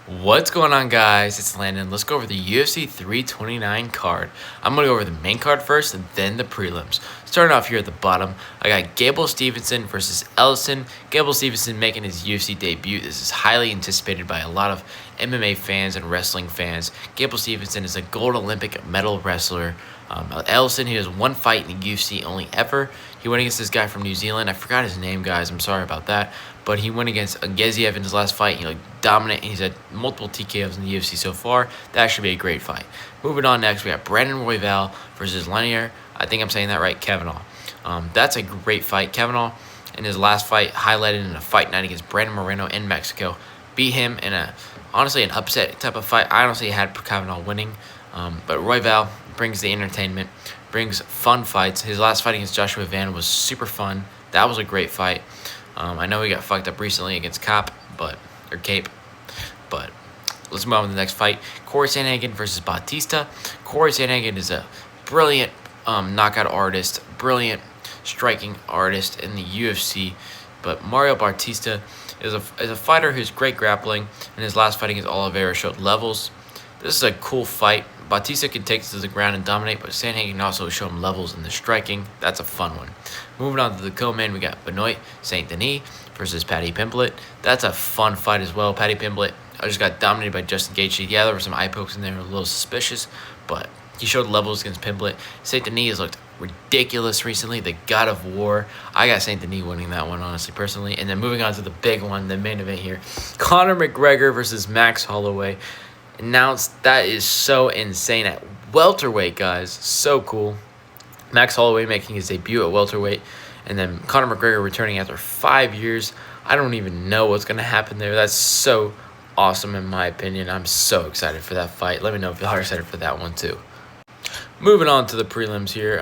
What's going on, guys? It's Landon. Let's go over the UFC 329 card. I'm going to go over the main card first and then the prelims. Starting off here at the bottom, I got Gable Stevenson versus Ellison. Gable Stevenson making his UFC debut. This is highly anticipated by a lot of MMA fans and wrestling fans. Gable Stevenson is a gold Olympic medal wrestler. Ellison, he has one fight in the UFC only ever. He went against this guy from New Zealand. I forgot his name, guys. I'm sorry about that. But he went against Geziev in his last fight. He looked dominant. He's had multiple TKOs in the UFC so far. That should be a great fight. Moving on next, we got Brandon Royval versus Lanier. I think I'm saying that right, Kavanaugh. That's a great fight. Kavanaugh, in his last fight, highlighted in a fight night against Brandon Moreno in Mexico. Beat him in honestly an upset type of fight. I honestly had Kavanaugh winning. But Royval brings the entertainment, brings fun fights. His last fight against Joshua Van was super fun. That was a great fight. I know he got fucked up recently against Cape, but let's move on to the next fight. Corey Sandhagen versus Bautista. Corey Sandhagen is a brilliant knockout artist, brilliant striking artist in the UFC, but Mario Bautista is a fighter who's great grappling, and his last fight against Oliveira showed levels. This is a cool fight. Bautista can take this to the ground and dominate, but Sandhagen can also show him levels in the striking. That's a fun one. Moving on to the co-main, we got Benoit Saint Denis versus Paddy Pimblett. That's a fun fight as well. Paddy Pimblett just got dominated by Justin Gaethje. Yeah, there were some eye pokes in there, a little suspicious, but he showed levels against Pimblett. Saint Denis has looked ridiculous recently, the god of war. I got Saint Denis winning that one, honestly, personally. And then moving on to the big one, the main event here, Conor McGregor versus Max Holloway. Announced. That is so insane at welterweight, guys. So cool. Max Holloway making his debut at welterweight, and then Conor McGregor returning after 5 years. I don't even know what's going to happen there. That's so awesome in my opinion. I'm so excited for that fight. Let me know if y'all are excited for that one too. Moving on to the prelims here,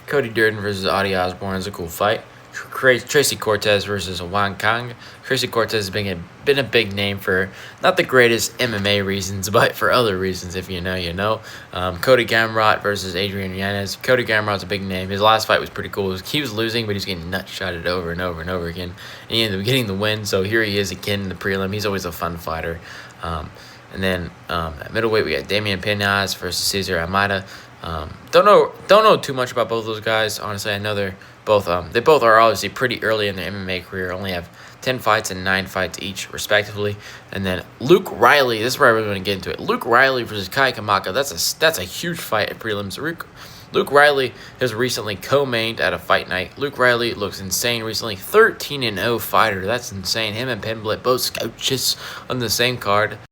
Cody Durden versus Adi Osborne is a cool fight. Tracy Cortez versus Wang Kang. Tracy Cortez has been a big name for not the greatest MMA reasons, but for other reasons. If you know, you know. Cody Gamrot versus Adrian Yanez. Cody Gamrot's a big name. His last fight was pretty cool. He was losing, but he was getting nut-shotted over and over and over again. And he ended up getting the win, so here he is again in the prelim. He's always a fun fighter. And then at middleweight, we got Damian Pinaz versus Cesar Almeida. Don't know too much about both those guys. Honestly, I know they both are obviously pretty early in their MMA career. Only have 10 fights and 9 fights each, respectively. And then Luke Riley. This is where I really want to get into it. Luke Riley versus Kai Kamaka. That's a huge fight at prelims. Luke Riley has recently co-mained at a fight night. Luke Riley looks insane recently. 13-0 fighter. That's insane. Him and Pimblett both coaches on the same card.